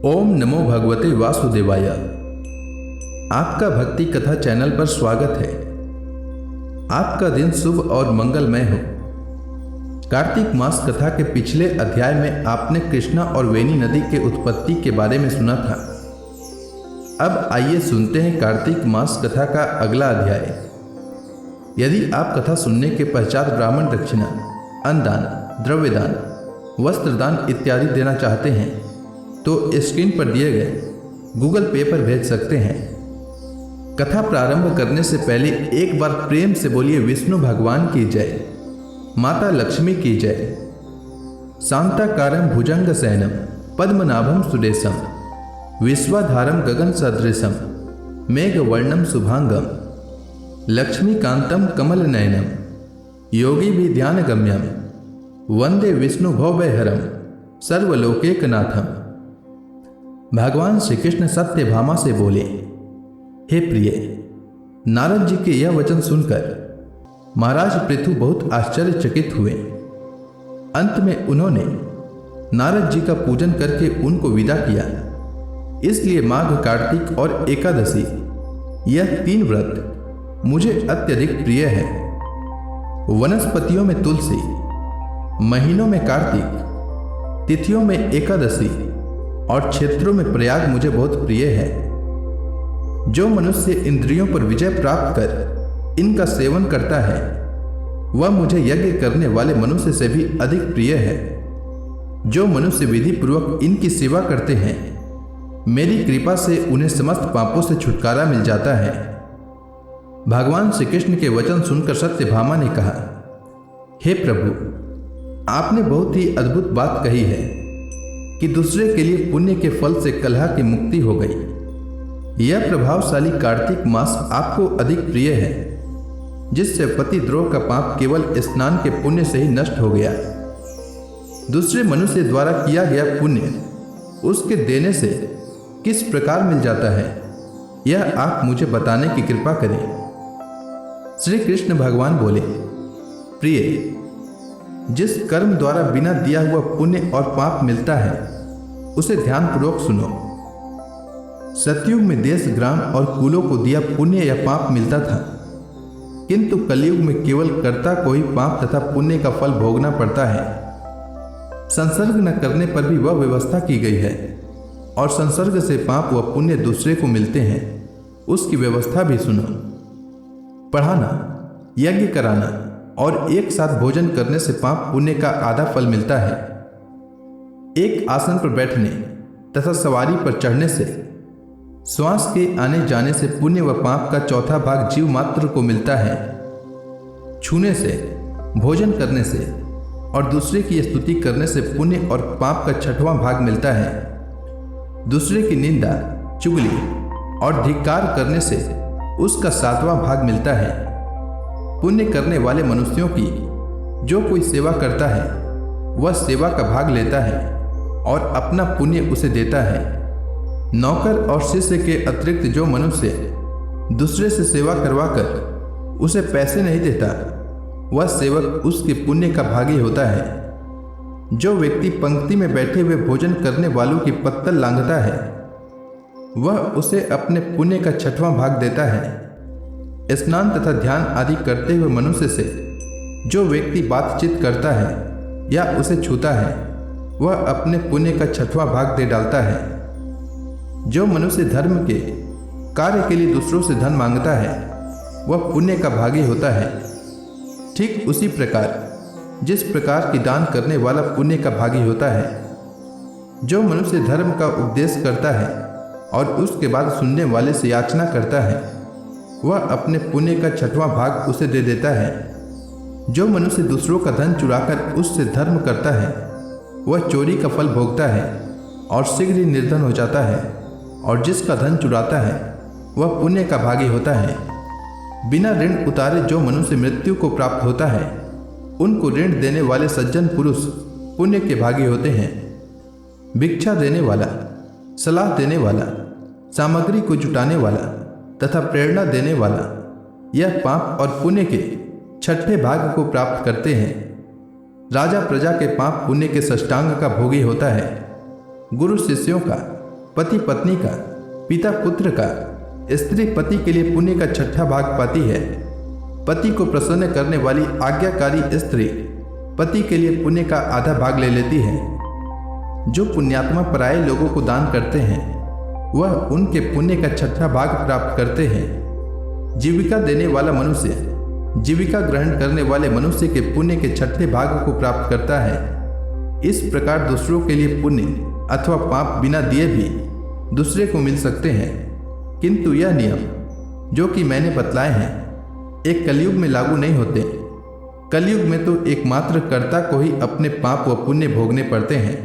ओम नमो भगवते वासुदेवाय। आपका भक्ति कथा चैनल पर स्वागत है। आपका दिन शुभ और मंगलमय हो। कार्तिक मास कथा के पिछले अध्याय में आपने कृष्णा और वेणी नदी के उत्पत्ति के बारे में सुना था। अब आइए सुनते हैं कार्तिक मास कथा का अगला अध्याय। यदि आप कथा सुनने के पश्चात ब्राह्मण दक्षिणा, अन्नदान, द्रव्यदान, वस्त्रदान इत्यादि देना चाहते हैं तो स्क्रीन पर दिए गए गूगल पे पर भेज सकते हैं। कथा प्रारंभ करने से पहले एक बार प्रेम से बोलिए विष्णु भगवान की जय, माता लक्ष्मी की जय। शांताकारं भुजंग शयनं पद्मनाभं सुरेशं विश्वाधारं गगन सदृशं मेघवर्णं शुभांगं लक्ष्मीकांतं कमलनयनं योगी भी ध्यान गम्यं वंदे विष्णु भवभयहरं सर्वलोकैकनाथम्। भगवान श्री कृष्ण सत्यभामा से बोले, हे प्रिय, नारद जी के यह वचन सुनकर महाराज पृथु बहुत आश्चर्यचकित हुए। अंत में उन्होंने नारद जी का पूजन करके उनको विदा किया। इसलिए माघ, कार्तिक और एकादशी यह 3 व्रत मुझे अत्यधिक प्रिय है। वनस्पतियों में तुलसी, महीनों में कार्तिक, तिथियों में एकादशी और क्षेत्रों में प्रयाग मुझे बहुत प्रिय है। जो मनुष्य इंद्रियों पर विजय प्राप्त कर इनका सेवन करता है वह मुझे यज्ञ करने वाले मनुष्य से भी अधिक प्रिय है। जो मनुष्य विधि पूर्वक इनकी सेवा करते हैं मेरी कृपा से उन्हें समस्त पापों से छुटकारा मिल जाता है। भगवान श्री कृष्ण के वचन सुनकर सत्यभामा ने कहा, हे प्रभु, आपने बहुत ही अद्भुत बात कही है कि दूसरे के लिए पुण्य के फल से कलह की मुक्ति हो गई। यह प्रभावशाली कार्तिक मास आपको अधिक प्रिय है, जिससे पतिद्रोह का पाप केवल स्नान के पुण्य से ही नष्ट हो गया। दूसरे मनुष्य द्वारा किया गया पुण्य उसके देने से किस प्रकार मिल जाता है, यह आप मुझे बताने की कृपा करें। श्री कृष्ण भगवान बोले, प्रिय, जिस कर्म द्वारा बिना दिया हुआ पुण्य और पाप मिलता है उसे ध्यानपूर्वक सुनो। सतयुग में देश, ग्राम और कुलों को दिया पुण्य या पाप मिलता था, किंतु कलयुग में केवल कर्ता को ही पाप तथा पुण्य का फल भोगना पड़ता है। संसर्ग न करने पर भी वह व्यवस्था की गई है और संसर्ग से पाप व पुण्य दूसरे को मिलते हैं, उसकी व्यवस्था भी सुनो। पढ़ाना, यज्ञ कराना और एक साथ भोजन करने से पाप पुण्य का आधा फल मिलता है। एक आसन पर बैठने तथा सवारी पर चढ़ने से, श्वास के आने जाने से पुण्य व पाप का चौथा भाग जीव मात्र को मिलता है। छूने से, भोजन करने से और दूसरे की स्तुति करने से पुण्य और पाप का 6वां भाग मिलता है। दूसरे की निंदा, चुगली और धिक्कार करने से उसका 7वां भाग मिलता है। पुण्य करने वाले मनुष्यों की जो कोई सेवा करता है वह सेवा का भाग लेता है और अपना पुण्य उसे देता है। नौकर और शिष्य के अतिरिक्त जो मनुष्य दूसरे से सेवा करवाकर उसे पैसे नहीं देता वह सेवक उसके पुण्य का भागी होता है। जो व्यक्ति पंक्ति में बैठे हुए भोजन करने वालों की पत्तल लांघता है वह उसे अपने पुण्य का 6वां भाग देता है। स्नान तथा ध्यान आदि करते हुए मनुष्य से जो व्यक्ति बातचीत करता है या उसे छूता है वह अपने पुण्य का 6वां भाग दे डालता है। जो मनुष्य धर्म के कार्य के लिए दूसरों से धन मांगता है वह पुण्य का भागी होता है। ठीक उसी प्रकार जिस प्रकार की दान करने वाला पुण्य का भागी होता है। जो मनुष्य धर्म का उपदेश करता है और उसके बाद सुनने वाले से याचना करता है वह अपने पुण्य का 6वां भाग उसे दे देता है। जो मनुष्य दूसरों का धन चुराकर उससे धर्म करता है वह चोरी का फल भोगता है और शीघ्र ही निर्धन हो जाता है। और जिसका धन चुराता है वह पुण्य का भागी होता है। बिना ऋण उतारे जो मनुष्य मृत्यु को प्राप्त होता है उनको ऋण देने वाले सज्जन पुरुष पुण्य के भागी होते हैं। भिक्षा देने वाला, सलाह देने वाला, सामग्री को जुटाने वाला तथा प्रेरणा देने वाला यह पाप और पुण्य के 6ठे भाग को प्राप्त करते हैं। राजा प्रजा के पाप पुण्य के षष्टांग का भोगी होता है। गुरु शिष्यों का पति पत्नी का, पिता पुत्र का, स्त्री पति के लिए पुण्य का छठा भाग पाती है। पति को प्रसन्न करने वाली आज्ञाकारी स्त्री पति के लिए पुण्य का आधा भाग ले लेती है। जो पुण्यात्मा पराये लोगों को दान करते हैं वह उनके पुण्य का छठा भाग प्राप्त करते हैं। जीविका देने वाला मनुष्य जीविका ग्रहण करने वाले मनुष्य के पुण्य के छठे भाग को प्राप्त करता है। इस प्रकार दूसरों के लिए पुण्य अथवा पाप बिना दिए भी दूसरे को मिल सकते हैं। किंतु यह नियम जो कि मैंने बतलाए हैं एक कलयुग में लागू नहीं होते। कलयुग में तो एकमात्र कर्ता को ही अपने पाप व पुण्य भोगने पड़ते हैं।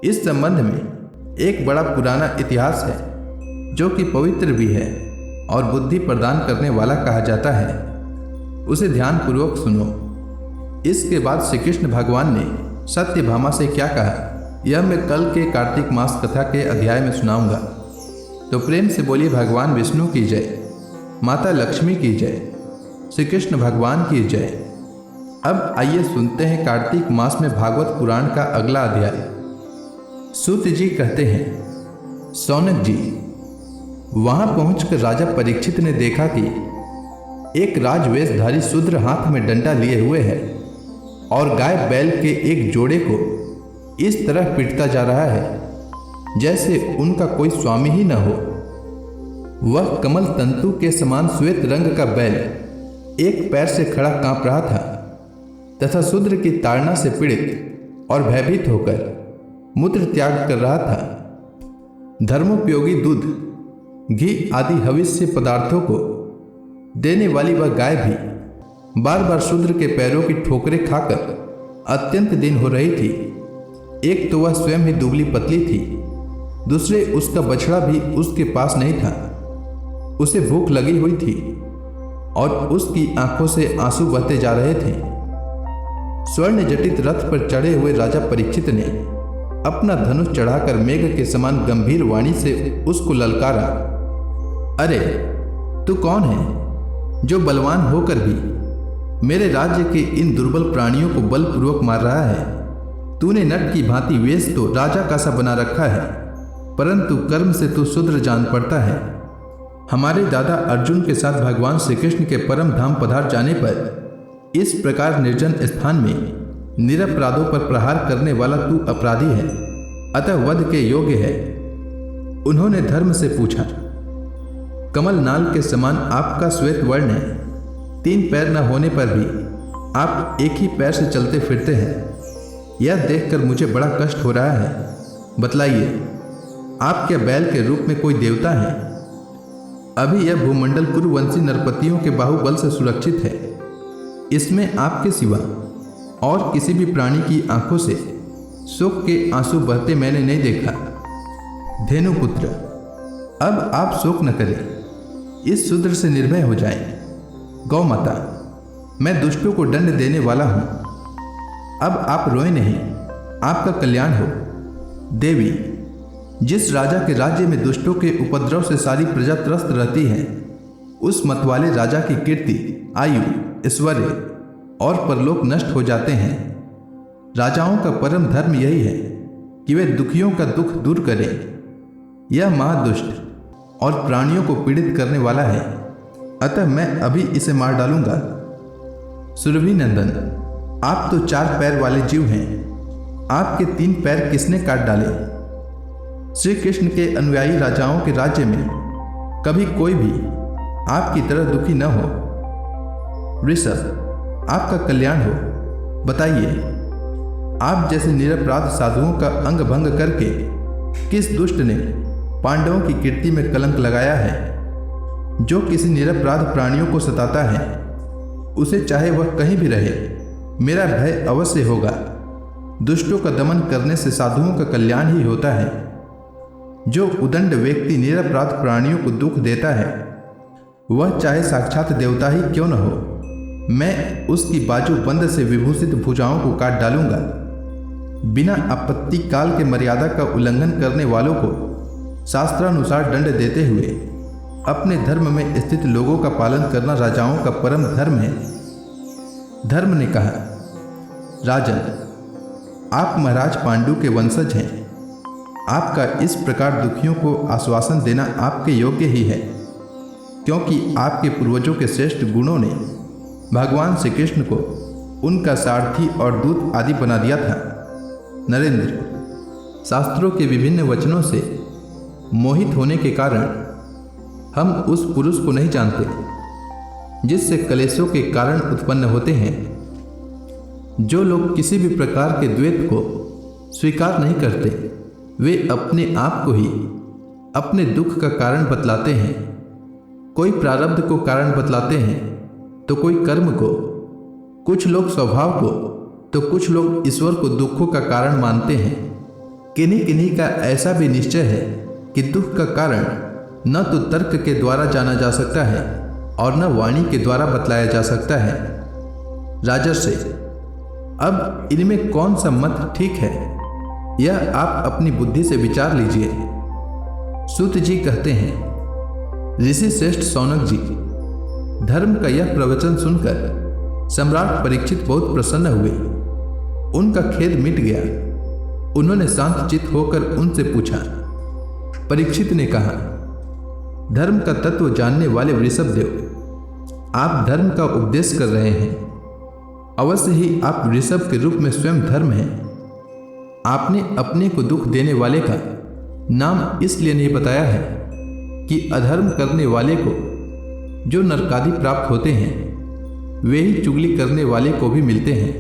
इस संबंध में एक बड़ा पुराना इतिहास है जो कि पवित्र भी है और बुद्धि प्रदान करने वाला कहा जाता है। उसे ध्यानपूर्वक सुनो। इसके बाद श्री कृष्ण भगवान ने सत्यभामा से क्या कहा यह मैं कल के कार्तिक मास कथा के अध्याय में सुनाऊंगा। तो प्रेम से बोलिए भगवान विष्णु की जय, माता लक्ष्मी की जय, श्री कृष्ण भगवान की जय। अब आइए सुनते हैं कार्तिक मास में भागवत पुराण का अगला अध्याय। सूत जी कहते हैं, सौनक जी, वहां पहुंचकर राजा परीक्षित ने देखा कि एक राजवेशधारी शूद्र हाथ में डंडा लिए हुए है और गाय बैल के एक जोड़े को इस तरह पीटता जा रहा है जैसे उनका कोई स्वामी ही न हो। वह कमल तंतु के समान श्वेत रंग का बैल एक पैर से खड़ा कांप रहा था तथा शूद्र की ताड़ना से पीड़ित और भयभीत होकर मूत्र त्याग कर रहा था। धर्मोपयोगी दूध, घी आदि हविष्य पदार्थों को देने वाली वह गाय भी बार बार शूद्र के पैरों की ठोकरें खाकर अत्यंत दिन हो रही थी। एक तो वह स्वयं ही दुबली पतली थी, दूसरे उसका बछड़ा भी उसके पास नहीं था। उसे भूख लगी हुई थी और उसकी आंखों से आंसू बहते जा रहे थे। स्वर्ण जटित रथ पर चढ़े हुए राजा परीक्षित ने अपना धनुष चढ़ाकर मेघ के समान गंभीर वाणी से उसको ललकारा, अरे तू कौन है जो बलवान होकर भी मेरे राज्य के इन दुर्बल प्राणियों को बलपूर्वक मार रहा है? तूने नट की भांति वेश तो राजा का सा बना रखा है, परंतु कर्म से तू शूद्र जान पड़ता है। हमारे दादा अर्जुन के साथ भगवान श्री कृष्ण के परम धाम पधार जाने पर इस प्रकार निर्जन स्थान में निरपराधों पर प्रहार करने वाला तू अपराधी है, अतः वध के योग्य है। उन्होंने धर्म से पूछा, कमल नाल के समान आपका श्वेत वर्ण है, 3 पैर न होने पर भी आप एक ही पैर से चलते फिरते हैं। यह देखकर मुझे बड़ा कष्ट हो रहा है। बतलाइए, आप क्या बैल के रूप में कोई देवता है? अभी यह भूमंडल कुरुवंशी नरपतियों के बाहुबल से सुरक्षित है। इसमें आपके सिवा और किसी भी प्राणी की आंखों से शोक के आंसू बहते मैंने नहीं देखा। धेनुपुत्र, अब आप शोक न करें, इस शूद्र से निर्भय हो जाएं। गौ माता, मैं दुष्टों को दंड देने वाला हूं, अब आप रोए नहीं, आपका कल्याण हो। देवी, जिस राजा के राज्य में दुष्टों के उपद्रव से सारी प्रजा त्रस्त रहती है, उस मतवाले राजा की कीर्ति, आयु, ऐश्वर्य और परलोक नष्ट हो जाते हैं। राजाओं का परम धर्म यही है कि वे दुखियों का दुख दूर करें। यह महादुष्ट और प्राणियों को पीड़ित करने वाला है, अतः मैं अभी इसे मार डालूंगा। सुरभि नंदन, आप तो 4 पैर वाले जीव हैं, आपके 3 पैर किसने काट डाले? श्री कृष्ण के अनुयायी राजाओं के राज्य में कभी कोई भी आपकी तरह दुखी न हो। ऋषभ, आपका कल्याण हो। बताइए, आप जैसे निरपराध साधुओं का अंग भंग करके किस दुष्ट ने पांडवों की कीर्ति में कलंक लगाया है? जो किसी निरपराध प्राणियों को सताता है, उसे चाहे वह कहीं भी रहे, मेरा भय अवश्य होगा। दुष्टों का दमन करने से साधुओं का कल्याण ही होता है। जो उदंड व्यक्ति निरपराध प्राणियों को दुख देता है, वह चाहे साक्षात देवता ही क्यों न हो, मैं उसकी बाजू बंद से विभूषित भुजाओं को काट डालूंगा। बिना आपत्ति काल के मर्यादा का उल्लंघन करने वालों को शास्त्रानुसार दंड देते हुए अपने धर्म में स्थित लोगों का पालन करना राजाओं का परम धर्म है। धर्म ने कहा, राजन, आप महाराज पांडु के वंशज हैं, आपका इस प्रकार दुखियों को आश्वासन देना आपके योग्य ही है, क्योंकि आपके पूर्वजों के श्रेष्ठ गुणों ने भगवान श्री कृष्ण को उनका सारथी और दूत आदि बना दिया था। नरेंद्र, शास्त्रों के विभिन्न वचनों से मोहित होने के कारण हम उस पुरुष को नहीं जानते जिससे कलेशों के कारण उत्पन्न होते हैं। जो लोग किसी भी प्रकार के द्वैत को स्वीकार नहीं करते, वे अपने आप को ही अपने दुख का कारण बतलाते हैं। कोई प्रारब्ध को कारण बतलाते हैं तो कोई कर्म को, कुछ लोग स्वभाव को, तो कुछ लोग ईश्वर को दुखों का कारण मानते हैं। किन्हीं किन्हीं का ऐसा भी निश्चय है कि दुख का कारण न तो तर्क के द्वारा जाना जा सकता है और न वाणी के द्वारा बतलाया जा सकता है। राजर्षि, अब इनमें कौन सा मत ठीक है, यह आप अपनी बुद्धि से विचार लीजिए। सूत जी कहते हैं, ऋषि श्रेष्ठ शौनक जी, धर्म का यह प्रवचन सुनकर सम्राट परीक्षित बहुत प्रसन्न हुए। उनका खेद मिट गया। उन्होंने शांतचित्त होकर उनसे पूछा। परीक्षित ने कहा, धर्म का तत्व जानने वाले वृषभदेव, आप धर्म का उपदेश कर रहे हैं। अवश्य ही आप वृषभ के रूप में स्वयं धर्म हैं। आपने अपने को दुख देने वाले का नाम इसलिए नहीं बताया है कि अधर्म करने वाले को जो नरकादि प्राप्त होते हैं, वे ही चुगली करने वाले को भी मिलते हैं।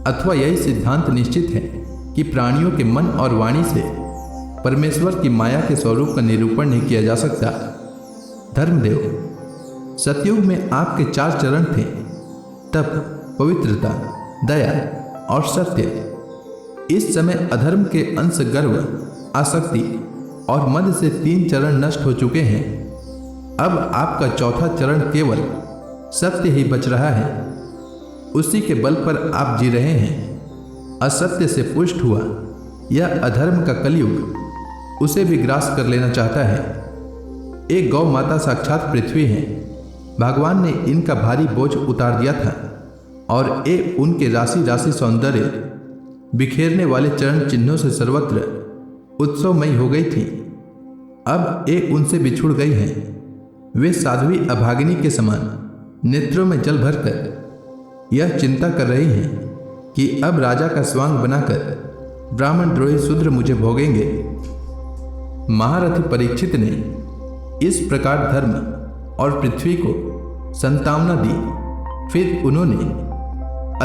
अथवा यही सिद्धांत निश्चित है कि प्राणियों के मन और वाणी से परमेश्वर की माया के स्वरूप का निरूपण नहीं किया जा सकता। धर्मदेव, सतयुग में आपके 4 चरण थे, तप, पवित्रता, दया और सत्य। इस समय अधर्म के अंश गर्व, आसक्ति और मद से 3 चरण नष्ट हो चुके हैं। अब आपका 4था चरण केवल सत्य ही बच रहा है। उसी के बल पर आप जी रहे हैं। असत्य से पुष्ट हुआ यह अधर्म का कलयुग उसे भी ग्रास कर लेना चाहता है। एक गौ माता साक्षात पृथ्वी है। भगवान ने इनका भारी बोझ उतार दिया था और ये उनके राशि राशि सौंदर्य बिखेरने वाले चरण चिन्हों से सर्वत्र उत्सवमयी हो गई थी। अब ये उनसे बिछुड़ गई हैं। वे साध्वी अभागिनी के समान नेत्रों में जल भरकर यह चिंता कर रही हैं कि अब राजा का स्वांग बनाकर ब्राह्मण द्रोही शूद्र मुझे भोगेंगे। महारथी परीक्षित ने इस प्रकार धर्म और पृथ्वी को संतावना दी। फिर उन्होंने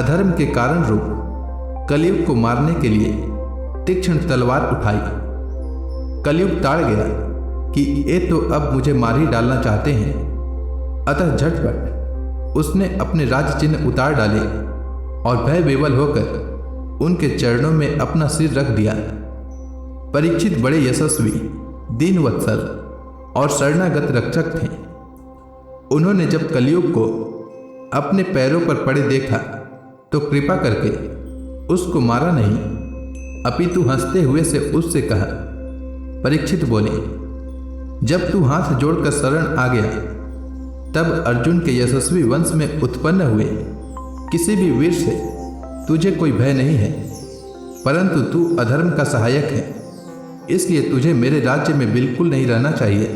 अधर्म के कारण रूप कलयुग को मारने के लिए तीक्ष्ण तलवार उठाई। कलयुग ताड़ गया कि ये तो अब मुझे मार ही डालना चाहते हैं। अतः झटपट उसने अपने राज चिन्ह उतार डाले और भय विवल होकर उनके चरणों में अपना सिर रख दिया। परीक्षित बड़े यशस्वी, दीनवत्सल और शरणागत रक्षक थे। उन्होंने जब कलयुग को अपने पैरों पर पड़े देखा तो कृपा करके उसको मारा नहीं, अपितु हंसते हुए से उससे कहा। परीक्षित बोले, जब तू हाथ जोड़कर शरण आ गया तब अर्जुन के यशस्वी वंश में उत्पन्न हुए किसी भी वीर से तुझे कोई भय नहीं है, परंतु तू अधर्म का सहायक है, इसलिए तुझे मेरे राज्य में बिल्कुल नहीं रहना चाहिए।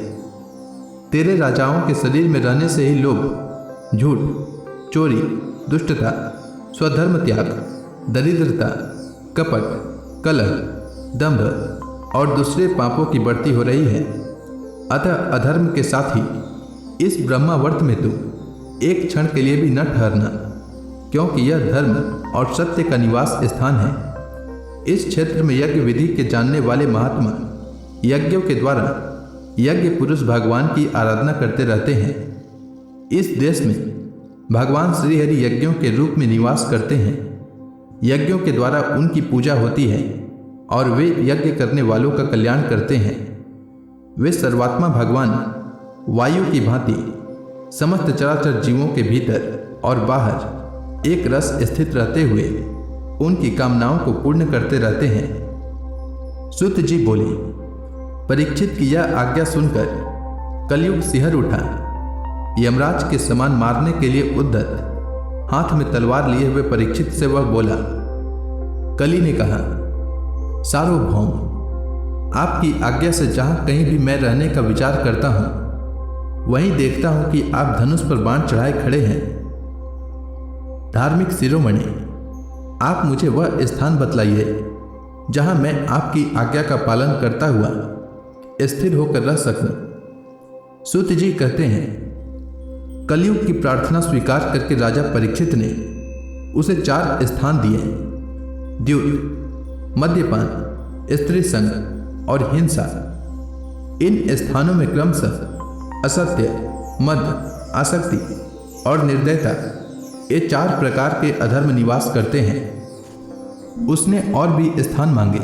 तेरे राजाओं के शरीर में रहने से ही लोभ, झूठ, चोरी, दुष्टता, स्वधर्म त्याग, दरिद्रता, कपट, कलह, दंभ और दूसरे पापों की बढ़ती हो रही है। अतः अधर्म के साथ ही इस ब्रह्मावर्त में तू एक क्षण के लिए भी न ठहरना, क्योंकि यह धर्म और सत्य का निवास स्थान है। इस क्षेत्र में यज्ञ विधि के जानने वाले महात्मा यज्ञों के द्वारा यज्ञ पुरुष भगवान की आराधना करते रहते हैं। इस देश में भगवान श्रीहरि यज्ञों के रूप में निवास करते हैं। यज्ञों के द्वारा उनकी पूजा होती है और वे यज्ञ करने वालों का कल्याण करते हैं। वे सर्वात्मा भगवान वायु की भांति समस्त चराचर जीवों के भीतर और बाहर एक रस स्थित रहते हुए उनकी कामनाओं को पूर्ण करते रहते हैं। सूत जी बोले, परीक्षित की यह आज्ञा सुनकर कलयुग सिहर उठा। यमराज के समान मारने के लिए उद्यत हाथ में तलवार लिए हुए परीक्षित से वह बोला। कली ने कहा, सार्वभौम, आपकी आज्ञा से जहाँ कहीं भी मैं रहने का विचार करता हूँ, वहीं देखता हूँ कि आप धनुष पर बाण चढ़ाए खड़े हैं। धार्मिक शिरोमणि, आप मुझे वह स्थान बतलाइए जहाँ मैं आपकी आज्ञा का पालन करता हुआ स्थिर होकर रह सकूं। सूत जी कहते हैं, कलयुग की प्रार्थना स्वीकार करके राजा परीक्षित ने उसे 4 स्थान दिए: द्यूत, मद्यपान, स्त्री संग और हिंसा। इन स्थानों में क्रमशः असत्य, मद, आसक्ति और निर्दयता, ये 4 प्रकार के अधर्म निवास करते हैं। उसने और भी स्थान मांगे।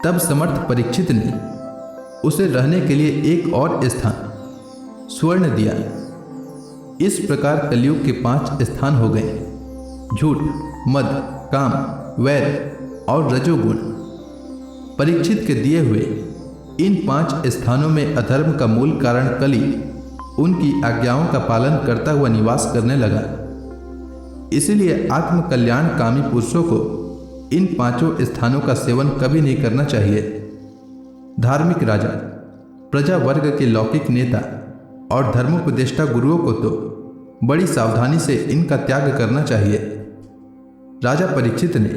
तब समर्थ परीक्षित ने उसे रहने के लिए एक और स्थान स्वर्ण दिया। इस प्रकार कलयुग के 5 स्थान हो गए: झूठ, मद, काम, वैर और रजोगुण। परीक्षित के दिए हुए इन 5 स्थानों में अधर्म का मूल कारण कली उनकी आज्ञाओं का पालन करता हुआ निवास करने लगा। इसलिए आत्म कल्याण कामी पुरुषों को इन 5 स्थानों का सेवन कभी नहीं करना चाहिए। धार्मिक राजा, प्रजा वर्ग के लौकिक नेता और धर्मोपदेष्टा गुरुओं को तो बड़ी सावधानी से इनका त्याग करना चाहिए। राजा परीक्षित ने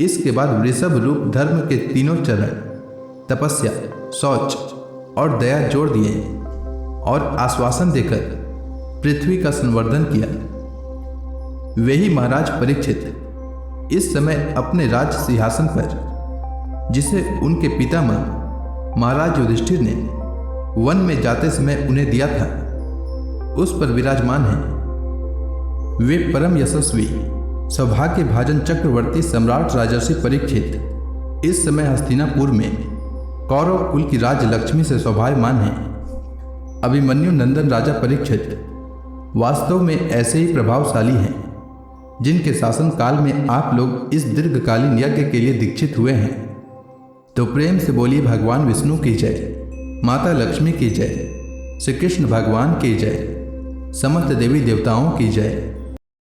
इसके बाद वृषभ रूप धर्म के 3 चरण तपस्या, शौच और दया जोड़ दिए और आश्वासन देकर पृथ्वी का संवर्धन किया। वे ही महाराज परीक्षित इस समय अपने राज सिंहासन पर, जिसे उनके पितामह महाराज युधिष्ठिर ने वन में जाते समय उन्हें दिया था, उस पर विराजमान हैं। वे परम यशस्वी सौभाग्य भाजन चक्रवर्ती सम्राट राजर्षि परीक्षित इस समय हस्तिनापुर में कौरव कुल की राजलक्ष्मी से शोभायमान हैं। अभिमन्यु नंदन राजा परीक्षित वास्तव में ऐसे ही प्रभावशाली हैं जिनके शासन काल में आप लोग इस दीर्घकालीन यज्ञ के लिए दीक्षित हुए हैं। तो प्रेम से बोलिए भगवान विष्णु की जय, माता लक्ष्मी की जय, श्री कृष्ण भगवान की जय, समस्त देवी देवताओं की जय।